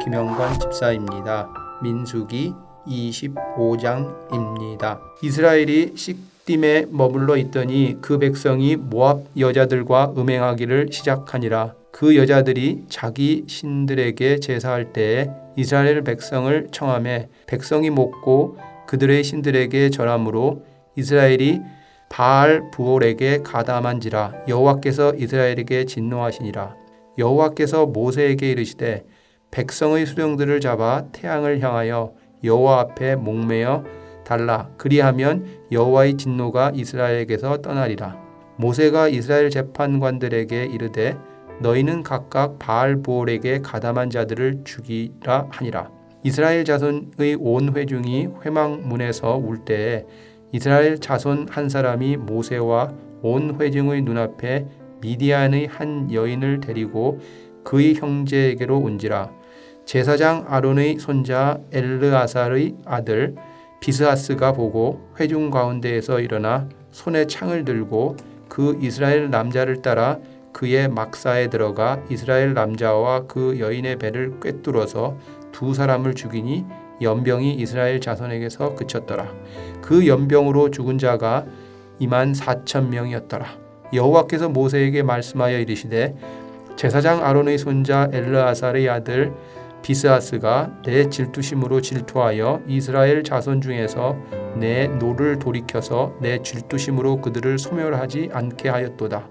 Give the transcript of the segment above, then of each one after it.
김영관 집사입니다. 민수기 25장입니다. 이스라엘이 씻딤에 머물러 있더니 그 백성이 모압 여자들과 음행하기를 시작하니라. 그 여자들이 자기 신들에게 제사할 때에 이스라엘 백성을 청하매 백성이 먹고 그들의 신들에게 절함으로 이스라엘이 바알 부올에게 가담한지라. 여호와께서 이스라엘에게 진노하시니라. 여호와께서 모세에게 이르시되 백성의 수령들을 잡아 태양을 향하여 여호와 앞에 목매어 달라. 그리하면 여호와의 진노가 이스라엘에게서 떠나리라. 모세가 이스라엘 재판관들에게 이르되 너희는 각각 바알 부올에게 가담한 자들을 죽이라 하니라. 이스라엘 자손의 온 회중이 회막문에서 울 때에 이스라엘 자손 한 사람이 모세와 온 회중의 눈앞에 미디안의 한 여인을 데리고 그의 형제에게로 온지라. 제사장 아론의 손자 엘르아살의 아들 비스하스가 보고 회중 가운데에서 일어나 손에 창을 들고 그 이스라엘 남자를 따라 그의 막사에 들어가 이스라엘 남자와 그 여인의 배를 꿰뚫어서 두 사람을 죽이니 연병이 이스라엘 자손에게서 그쳤더라. 그 연병으로 죽은 자가 24,000명이었더라. 여호와께서 모세에게 말씀하여 이르시되 제사장 아론의 손자 엘르아살의 아들 비스하스가 내 질투심으로 질투하여 이스라엘 자손 중에서 내 노를 돌이켜서 내 질투심으로 그들을 소멸하지 않게 하였도다.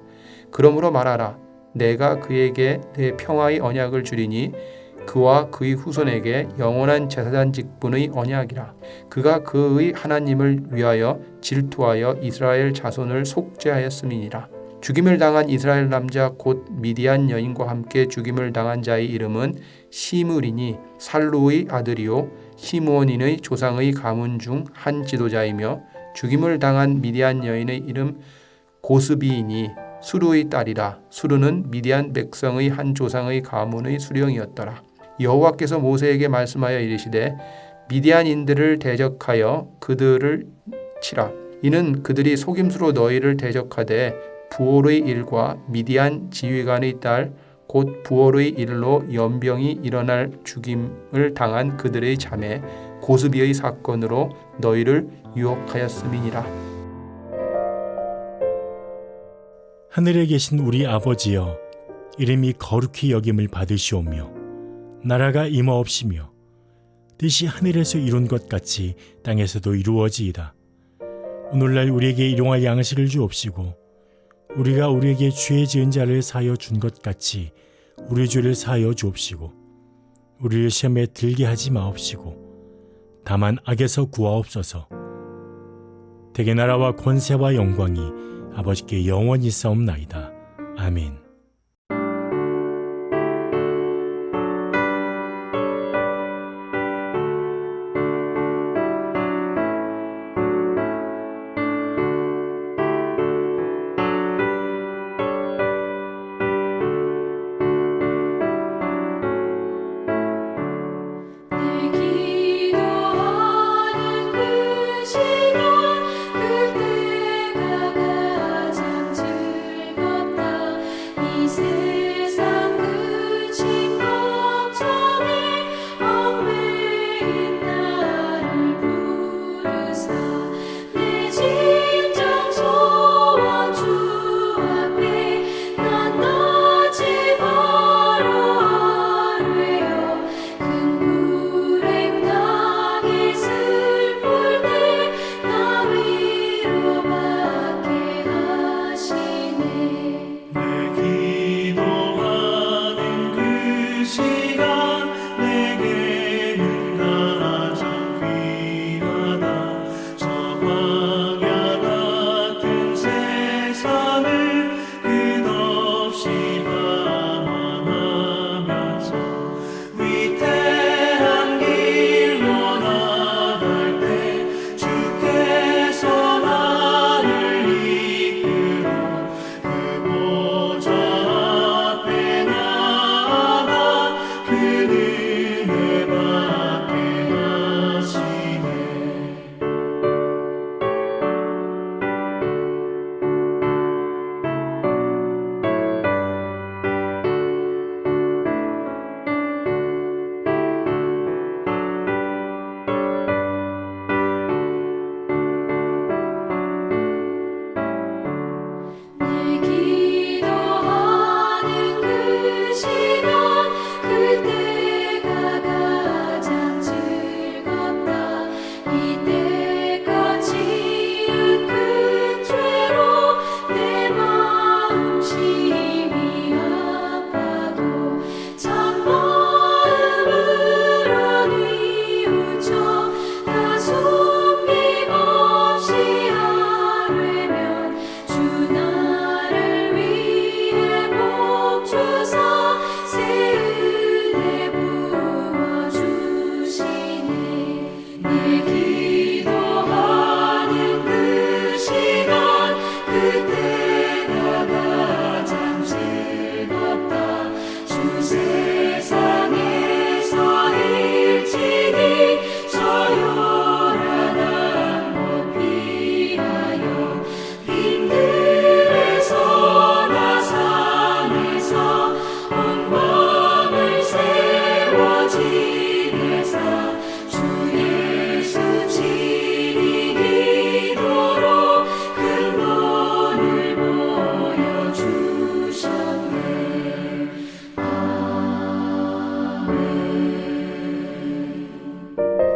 그러므로 말하라. 내가 그에게 내 평화의 언약을 주리니 그와 그의 후손에게 영원한 제사장 직분의 언약이라. 그가 그의 하나님을 위하여 질투하여 이스라엘 자손을 속죄하였음이니라. 죽임을 당한 이스라엘 남자 곧 미디안 여인과 함께 죽임을 당한 자의 이름은 시므리니 살루의 아들이요 시므온인의 조상의 가문 중 한 지도자이며 죽임을 당한 미디안 여인의 이름 고스비이니 수르의 딸이라. 수르는 미디안 백성의 한 조상의 가문의 수령이었더라. 여호와께서 모세에게 말씀하여 이르시되 미디안인들을 대적하여 그들을 치라. 이는 그들이 속임수로 너희를 대적하되 부올의 일과 미디안 지휘관의 딸 곧 부올의 일로 연병이 일어날 죽임을 당한 그들의 자매 고스비의 사건으로 너희를 유혹하였음이니라. 하늘에 계신 우리 아버지여, 이름이 거룩히 여김을 받으시오며 나라가 임하옵시며 뜻이 하늘에서 이룬 것 같이 땅에서도 이루어지이다. 오늘날 우리에게 일용할 양식을 주옵시고 우리가 우리에게 죄 지은 자를 사하여 준 것 같이 우리 죄를 사하여 주옵시고 우리를 시험에 들게 하지 마옵시고 다만 악에서 구하옵소서. 대개 나라와 권세와 영광이 아버지께 영원히 있사옵나이다. 아멘.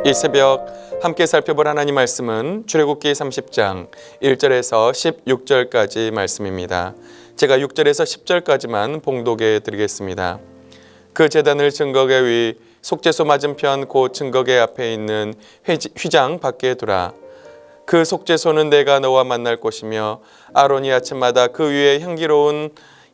이 새벽 함께 살펴볼 하나님 말씀은 출애굽기 30장 1절에서 16절까지 말씀입니다. 제가 6절에서 10절까지만 봉독해 드리겠습니다. 그 제단을 증거계 위 속죄소 맞은편 곧 증거계 앞에 있는 휘장 밖에 두라. 그 속죄소는 내가 너와 만날 곳이며 아론이 아침마다 그 위에 향기로운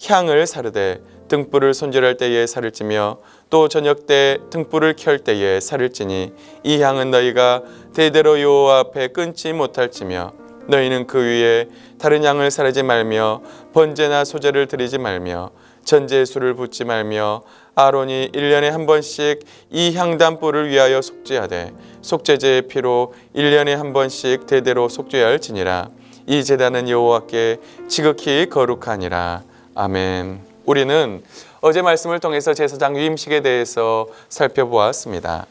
향을 사르되 등불을 손질할 때에 살을 찌며 또 저녁 때 등불을 켤 때에 살을 찌니 이 향은 너희가 대대로 여호와 앞에 끊지 못할지며 너희는 그 위에 다른 향을 사르지 말며 번제나 소제를 드리지 말며 전제의 술을 붓지 말며 아론이 1년에 한 번씩 이 향단불을 위하여 속죄하되 속죄제의 피로 1년에 한 번씩 대대로 속죄할지니라. 이 제단은 여호와께 지극히 거룩하니라. 아멘. 우리는 어제 말씀을 통해서 제사장 유임식에 대해서 살펴보았습니다.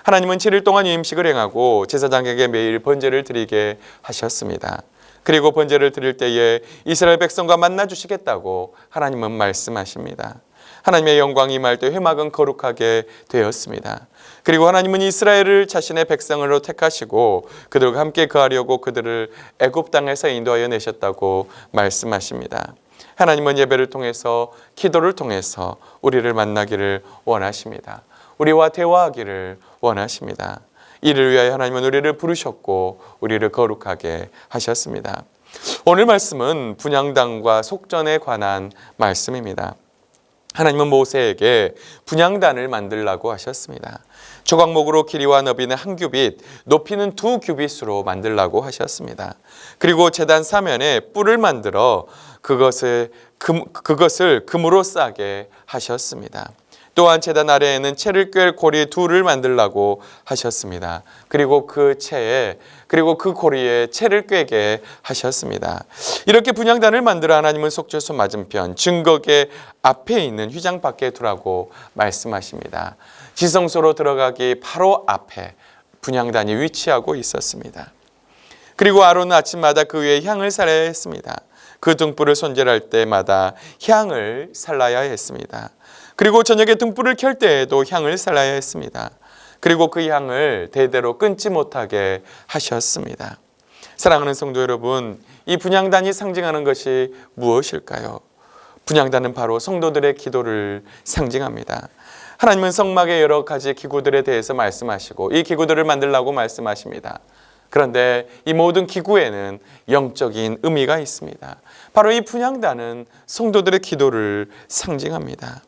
하나님은 7일 동안 유임식을 행하고 제사장에게 매일 번제를 드리게 하셨습니다. 그리고 번제를 드릴 때에 이스라엘 백성과 만나 주시겠다고 하나님은 말씀하십니다. 하나님의 영광이 임할 때 회막은 거룩하게 되었습니다. 그리고 하나님은 이스라엘을 자신의 백성으로 택하시고 그들과 함께 거하려고 그들을 애굽 땅에서 인도하여 내셨다고 말씀하십니다. 하나님은 예배를 통해서 기도를 통해서 우리를 만나기를 원하십니다. 우리와 대화하기를 원하십니다. 이를 위하여 하나님은 우리를 부르셨고 우리를 거룩하게 하셨습니다. 오늘 말씀은 분향단과 속전에 관한 말씀입니다. 하나님은 모세에게 분향단을 만들라고 하셨습니다. 조각목으로 길이와 너비는 1규빗, 높이는 2규빗으로 만들라고 하셨습니다. 그리고 제단 사면에 뿔을 만들어 그것을 금으로 싸게 하셨습니다. 또한 제단 아래에는 채를 꿰 고리 2를 만들라고 하셨습니다. 그리고 그 고리에 채를 꿰게 하셨습니다. 이렇게 분향단을 만들어 하나님은 속죄소 맞은편 증거계 앞에 있는 휘장 밖에 두라고 말씀하십니다. 지성소로 들어가기 바로 앞에 분향단이 위치하고 있었습니다. 그리고 아론은 아침마다 그 위에 향을 살아야 했습니다. 그 등불을 손질할 때마다 향을 살라야 했습니다. 그리고 저녁에 등불을 켤 때에도 향을 살라야 했습니다. 그리고 그 향을 대대로 끊지 못하게 하셨습니다. 사랑하는 성도 여러분, 이 분향단이 상징하는 것이 무엇일까요? 분향단은 바로 성도들의 기도를 상징합니다. 하나님은 성막의 여러 가지 기구들에 대해서 말씀하시고 이 기구들을 만들라고 말씀하십니다. 그런데 이 모든 기구에는 영적인 의미가 있습니다. 바로 이 분향단은 성도들의 기도를 상징합니다.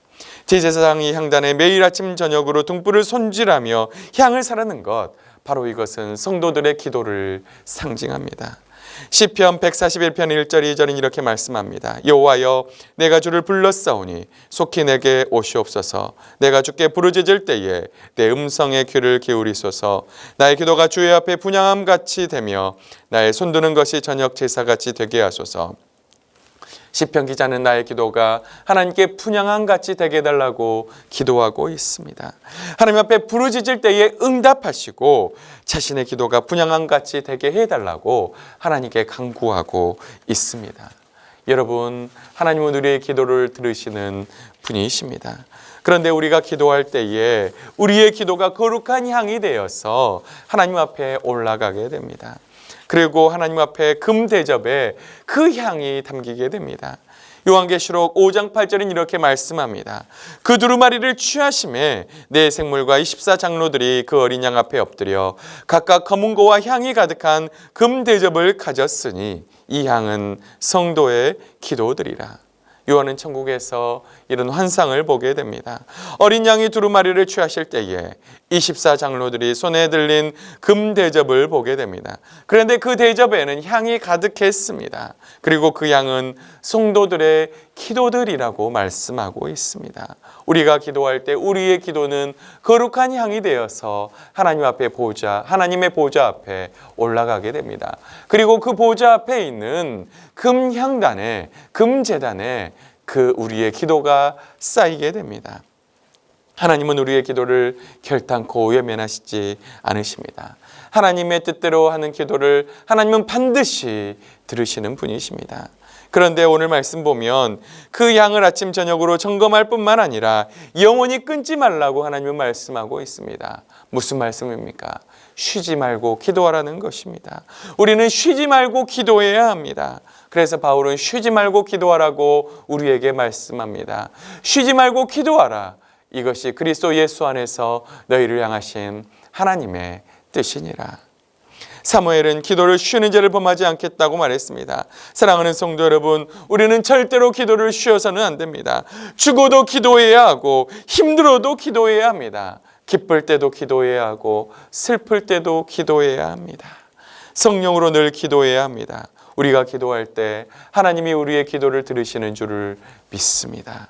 제사장이 향단에 매일 아침 저녁으로 등불을 손질하며 향을 사르는 것, 바로 이것은 성도들의 기도를 상징합니다. 시편 141편 1절 2절은 이렇게 말씀합니다. 여호와여, 내가 주를 불렀사오니 속히 내게 오시옵소서. 내가 주께 부르짖을 때에 내 음성에 귀를 기울이소서. 나의 기도가 주의 앞에 분향함같이 되며 나의 손드는 것이 저녁 제사같이 되게 하소서. 시편 기자는 나의 기도가 하나님께 분향함같이 되게 해달라고 기도하고 있습니다. 하나님 앞에 부르짖을 때에 응답하시고 자신의 기도가 분향함같이 되게 해달라고 하나님께 간구하고 있습니다. 여러분, 하나님은 우리의 기도를 들으시는 분이십니다. 그런데 우리가 기도할 때에 우리의 기도가 거룩한 향이 되어서 하나님 앞에 올라가게 됩니다. 그리고 하나님 앞에 금대접에 그 향이 담기게 됩니다. 요한계시록 5장 8절은 이렇게 말씀합니다. 그 두루마리를 취하심에 네 생물과 24장로들이 그 어린 양 앞에 엎드려 각각 검은고와 향이 가득한 금대접을 가졌으니 이 향은 성도의 기도들이라. 요한은 천국에서 이런 환상을 보게 됩니다. 어린 양이 두루마리를 취하실 때에 24장로들이 손에 들린 금대접을 보게 됩니다. 그런데 그 대접에는 향이 가득했습니다. 그리고 그 향은 성도들의 기도들이라고 말씀하고 있습니다. 우리가 기도할 때 우리의 기도는 거룩한 향이 되어서 하나님 앞에 하나님의 보좌 앞에 올라가게 됩니다. 그리고 그 보좌 앞에 있는 금향단에, 금제단에 그 우리의 기도가 쌓이게 됩니다. 하나님은 우리의 기도를 결단코 외면하시지 않으십니다. 하나님의 뜻대로 하는 기도를 하나님은 반드시 들으시는 분이십니다. 그런데 오늘 말씀 보면 그 향을 아침 저녁으로 점검할 뿐만 아니라 영원히 끊지 말라고 하나님은 말씀하고 있습니다. 무슨 말씀입니까? 쉬지 말고 기도하라는 것입니다. 우리는 쉬지 말고 기도해야 합니다. 그래서 바울은 쉬지 말고 기도하라고 우리에게 말씀합니다. 쉬지 말고 기도하라. 이것이 그리스도 예수 안에서 너희를 향하신 하나님의 뜻이니라. 사무엘은 기도를 쉬는 죄를 범하지 않겠다고 말했습니다. 사랑하는 성도 여러분, 우리는 절대로 기도를 쉬어서는 안 됩니다. 죽어도 기도해야 하고 힘들어도 기도해야 합니다. 기쁠 때도 기도해야 하고 슬플 때도 기도해야 합니다. 성령으로 늘 기도해야 합니다. 우리가 기도할 때 하나님이 우리의 기도를 들으시는 줄을 믿습니다.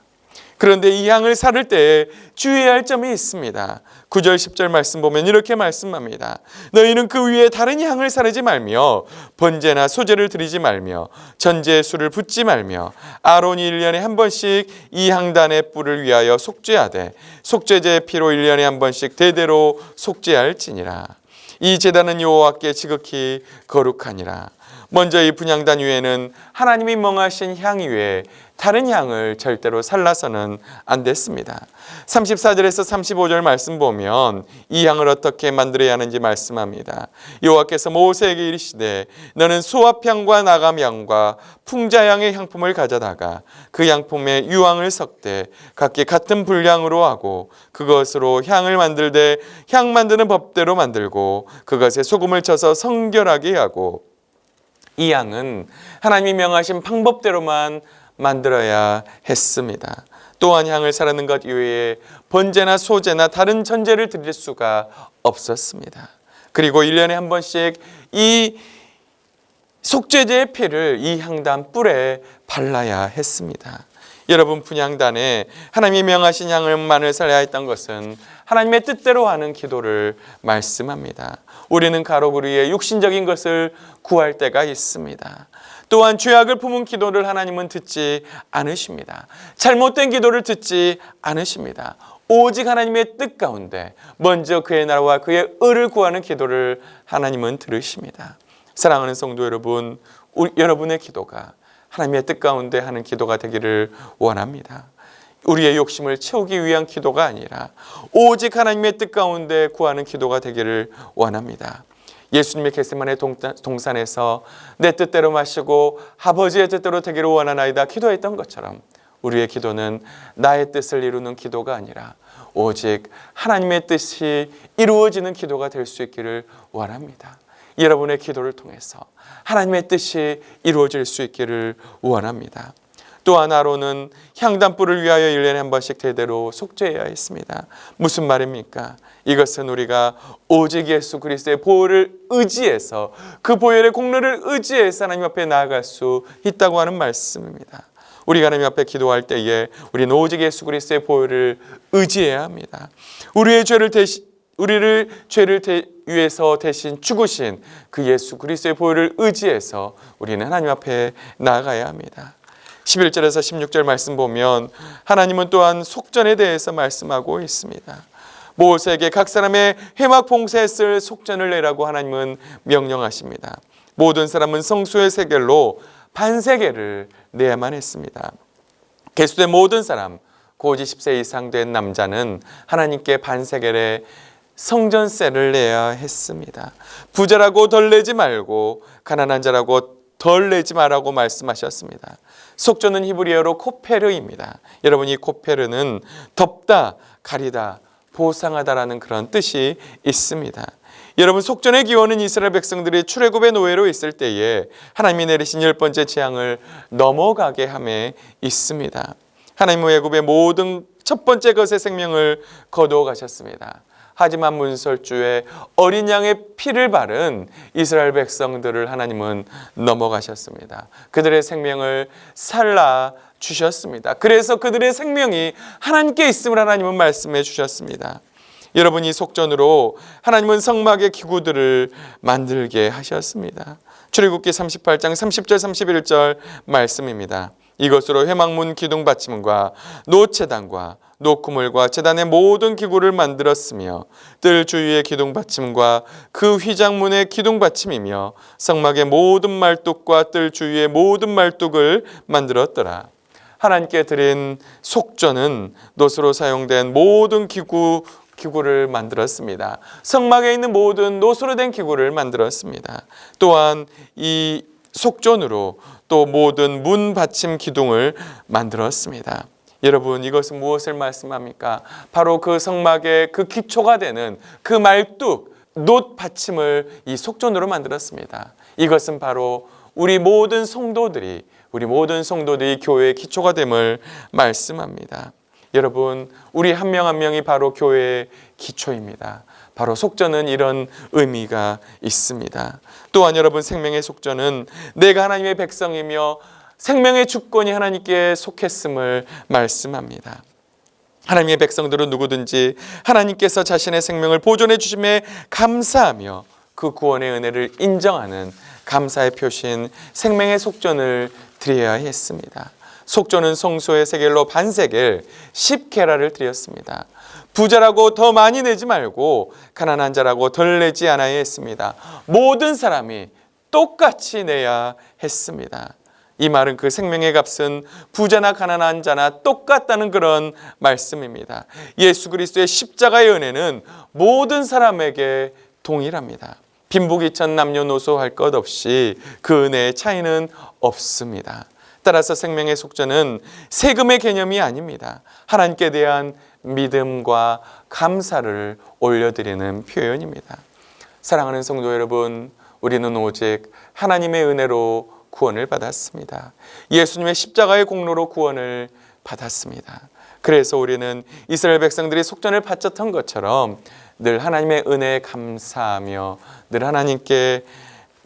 그런데 이 향을 사를 때 주의해야 할 점이 있습니다. 9절 10절 말씀 보면 이렇게 말씀합니다. 너희는 그 위에 다른 향을 사르지 말며 번제나 소제를 드리지 말며 전제의 술을 붓지 말며 아론이 1년에 한 번씩 이 향단의 뿔을 위하여 속죄하되 속죄제의 피로 1년에 한 번씩 대대로 속죄할지니라. 이 제단은 여호와께 지극히 거룩하니라. 먼저 이 분향단 위에는 하나님이 명하신 향 외에 다른 향을 절대로 살라서는 안 됐습니다. 34절에서 35절 말씀 보면 이 향을 어떻게 만들어야 하는지 말씀합니다. 여호와께서 모세에게 이르시되 너는 수압향과 나감향과 풍자향의 향품을 가져다가 그 향품에 유황을 섞되 각기 같은 분량으로 하고 그것으로 향을 만들되 향 만드는 법대로 만들고 그것에 소금을 쳐서 성결하게 하고 이 향은 하나님이 명하신 방법대로만 만들어야 했습니다. 또한 향을 사르는 것 이외에 번제나 소제나 다른 전제를 드릴 수가 없었습니다. 그리고 1년에 한 번씩 이 속죄제의 피를 이 향단 뿔에 발라야 했습니다. 여러분, 분향단에 하나님이 명하신 향을만을 살려야 했던 것은 하나님의 뜻대로 하는 기도를 말씀합니다. 우리는 가로구리에 육신적인 것을 구할 때가 있습니다. 또한 죄악을 품은 기도를 하나님은 듣지 않으십니다. 잘못된 기도를 듣지 않으십니다. 오직 하나님의 뜻 가운데 먼저 그의 나라와 그의 의를 구하는 기도를 하나님은 들으십니다. 사랑하는 성도 여러분, 여러분의 기도가 하나님의 뜻 가운데 하는 기도가 되기를 원합니다. 우리의 욕심을 채우기 위한 기도가 아니라 오직 하나님의 뜻 가운데 구하는 기도가 되기를 원합니다. 예수님의 겟세마네 동산에서 내 뜻대로 마시고 아버지의 뜻대로 되기를 원하나이다 기도했던 것처럼 우리의 기도는 나의 뜻을 이루는 기도가 아니라 오직 하나님의 뜻이 이루어지는 기도가 될 수 있기를 원합니다. 여러분의 기도를 통해서 하나님의 뜻이 이루어질 수 있기를 원합니다. 또한 아론은 향단불을 위하여 1년에 한 번씩 대대로 속죄해야 했습니다. 무슨 말입니까? 이것은 우리가 오직 예수 그리스도의 보혈을 의지해서 그 보혈의 공로를 의지해서 하나님 앞에 나아갈 수 있다고 하는 말씀입니다. 우리가 하나님 앞에 기도할 때에 우리는 오직 예수 그리스도의 보혈을 의지해야 합니다. 우리를 죄를 위해서 대신 죽으신 그 예수 그리스도의 보혈을 의지해서 우리는 하나님 앞에 나아가야 합니다. 11절에서 16절 말씀 보면 하나님은 또한 속전에 대해서 말씀하고 있습니다. 모세에게 각 사람의 회막 봉사에 쓸 속전을 내라고 하나님은 명령하십니다. 모든 사람은 성소의 세겔로 반세겔을 내야만 했습니다. 개수된 모든 사람, 고지 10세 이상 된 남자는 하나님께 반세겔의 성전세를 내야 했습니다. 부자라고 덜 내지 말고 가난한 자라고 덜 내지 말라고 말씀하셨습니다. 속전은 히브리어로 코페르입니다. 여러분, 이 코페르는 덮다, 가리다, 보상하다라는 그런 뜻이 있습니다. 여러분, 속전의 기원은 이스라엘 백성들이 출애굽의 노예로 있을 때에 하나님이 내리신 10번째 재앙을 넘어가게 함에 있습니다. 하나님은 애굽의 모든 첫 번째 것의 생명을 거두어 가셨습니다. 하지만 문설주에 어린 양의 피를 바른 이스라엘 백성들을 하나님은 넘어가셨습니다. 그들의 생명을 살라 주셨습니다. 그래서 그들의 생명이 하나님께 있음을 하나님은 말씀해 주셨습니다. 여러분, 이 속전으로 하나님은 성막의 기구들을 만들게 하셨습니다. 출애굽기 38장 30절 31절 말씀입니다. 이것으로 회막문 기둥 받침과 노체단과 노크물과 제단의 모든 기구를 만들었으며 뜰 주위의 기둥받침과 그 휘장문의 기둥받침이며 성막의 모든 말뚝과 뜰 주위의 모든 말뚝을 만들었더라. 하나님께 드린 속전은 놋으로 사용된 모든 기구를 만들었습니다. 성막에 있는 모든 놋으로 된 기구를 만들었습니다. 또한 이 속전으로 또 모든 문 받침 기둥을 만들었습니다. 여러분, 이것은 무엇을 말씀합니까? 바로 그 성막의 그 기초가 되는 그 말뚝, 놋 받침을 이 속전으로 만들었습니다. 이것은 바로 우리 모든 성도들이 교회의 기초가 됨을 말씀합니다. 여러분, 우리 한 명 한 명이 바로 교회의 기초입니다. 바로 속전은 이런 의미가 있습니다. 또한 여러분, 생명의 속전은 내가 하나님의 백성이며 생명의 주권이 하나님께 속했음을 말씀합니다. 하나님의 백성들은 누구든지 하나님께서 자신의 생명을 보존해 주심에 감사하며 그 구원의 은혜를 인정하는 감사의 표시인 생명의 속전을 드려야 했습니다. 속전은 성소의 세겔로 반세겔 10케라를 드렸습니다. 부자라고 더 많이 내지 말고 가난한 자라고 덜 내지 않아야 했습니다. 모든 사람이 똑같이 내야 했습니다. 이 말은 그 생명의 값은 부자나 가난한 자나 똑같다는 그런 말씀입니다. 예수 그리스도의 십자가의 은혜는 모든 사람에게 동일합니다. 빈부귀천 남녀노소 할 것 없이 그 은혜의 차이는 없습니다. 따라서 생명의 속전은 세금의 개념이 아닙니다. 하나님께 대한 믿음과 감사를 올려드리는 표현입니다. 사랑하는 성도 여러분, 우리는 오직 하나님의 은혜로 구원을 받았습니다. 예수님의 십자가의 공로로 구원을 받았습니다. 그래서 우리는 이스라엘 백성들이 속전을 바쳤던 것처럼 늘 하나님의 은혜에 감사하며 늘 하나님께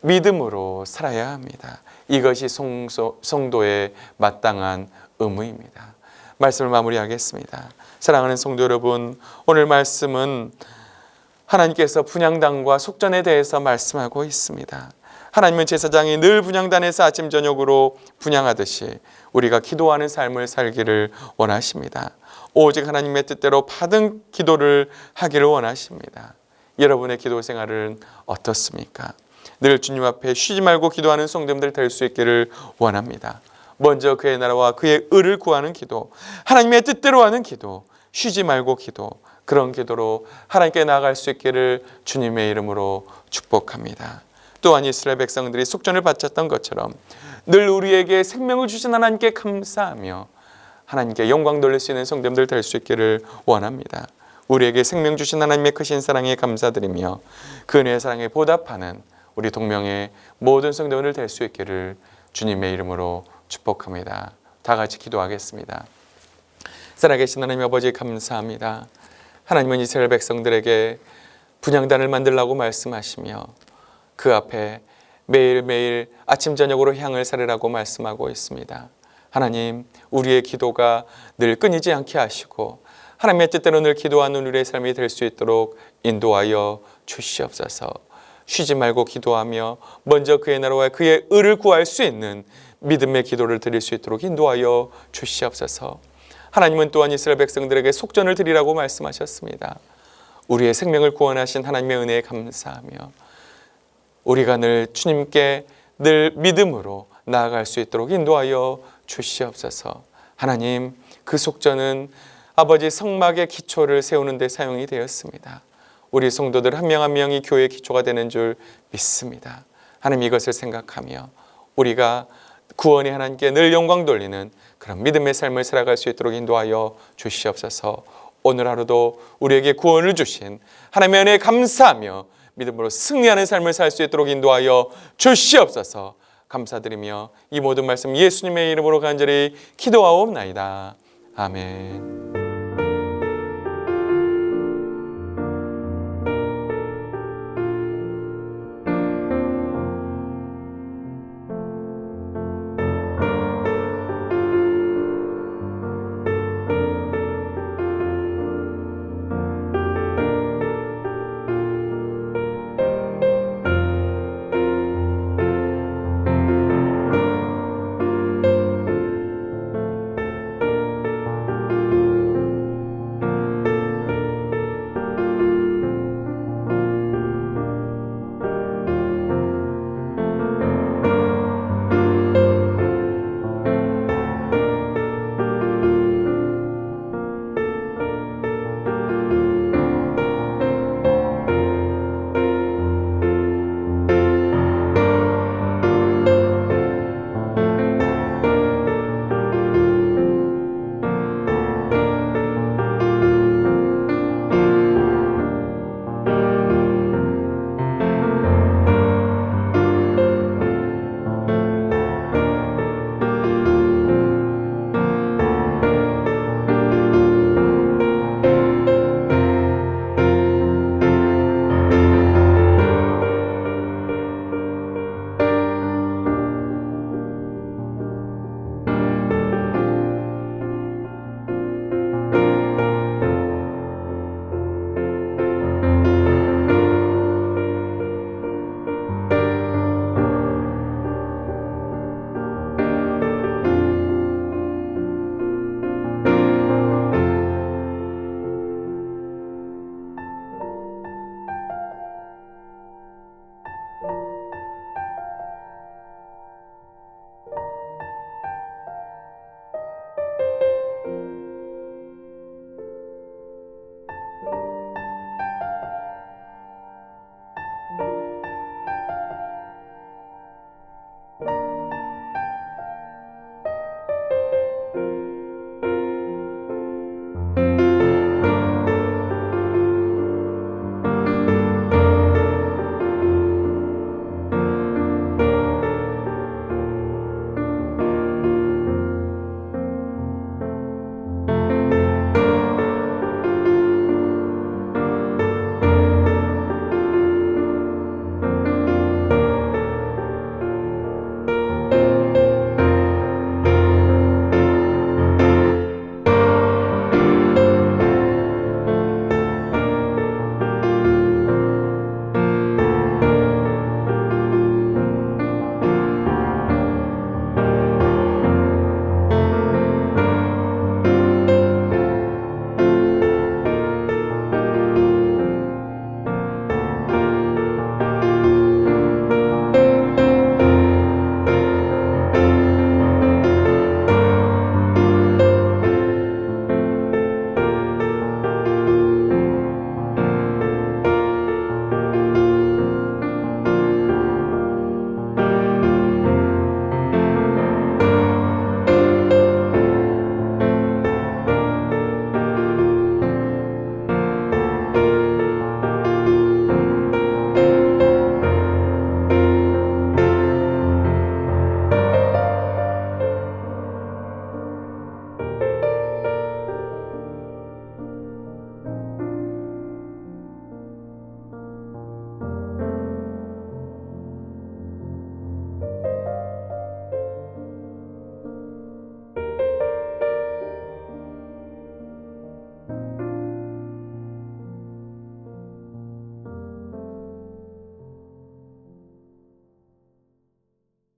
믿음으로 살아야 합니다. 이것이 성도의 마땅한 의무입니다. 말씀을 마무리하겠습니다. 사랑하는 성도 여러분, 오늘 말씀은 하나님께서 분향단과 속전에 대해서 말씀하고 있습니다. 하나님은 제사장이 늘 분향단에서 아침 저녁으로 분향하듯이 우리가 기도하는 삶을 살기를 원하십니다. 오직 하나님의 뜻대로 받은 기도를 하기를 원하십니다. 여러분의 기도 생활은 어떻습니까? 늘 주님 앞에 쉬지 말고 기도하는 성도님들 될 수 있기를 원합니다. 먼저 그의 나라와 그의 의를 구하는 기도, 하나님의 뜻대로 하는 기도, 쉬지 말고 기도, 그런 기도로 하나님께 나아갈 수 있기를 주님의 이름으로 축복합니다. 또한 이스라엘 백성들이 속전을 바쳤던 것처럼 늘 우리에게 생명을 주신 하나님께 감사하며 하나님께 영광 돌릴 수 있는 성도님들 될 수 있기를 원합니다. 우리에게 생명 주신 하나님의 크신 사랑에 감사드리며 그 은혜의 사랑에 보답하는 우리 동명의 모든 성도들 될 수 있기를 주님의 이름으로 축복합니다. 다 같이 기도하겠습니다. 살아계신 하나님 아버지 감사합니다. 하나님은 이스라엘 백성들에게 분향단을 만들라고 말씀하시며 그 앞에 매일매일 아침 저녁으로 향을 사르라고 말씀하고 있습니다. 하나님, 우리의 기도가 늘 끊이지 않게 하시고 하나님의 뜻대로 늘 기도하는 우리의 삶이 될 수 있도록 인도하여 주시옵소서. 쉬지 말고 기도하며 먼저 그의 나라와 그의 의를 구할 수 있는 믿음의 기도를 드릴 수 있도록 인도하여 주시옵소서. 하나님은 또한 이스라엘 백성들에게 속전을 드리라고 말씀하셨습니다. 우리의 생명을 구원하신 하나님의 은혜에 감사하며 우리가 늘 주님께 늘 믿음으로 나아갈 수 있도록 인도하여 주시옵소서. 하나님, 그 속전은 아버지 성막의 기초를 세우는 데 사용이 되었습니다. 우리 성도들 한 명 한 명이 교회의 기초가 되는 줄 믿습니다. 하나님, 이것을 생각하며 우리가 구원이 하나님께 늘 영광 돌리는 그런 믿음의 삶을 살아갈 수 있도록 인도하여 주시옵소서. 오늘 하루도 우리에게 구원을 주신 하나님의 은혜에 감사하며 믿음으로 승리하는 삶을 살 수 있도록 인도하여 주시옵소서. 감사드리며 이 모든 말씀 예수님의 이름으로 간절히 기도하옵나이다. 아멘.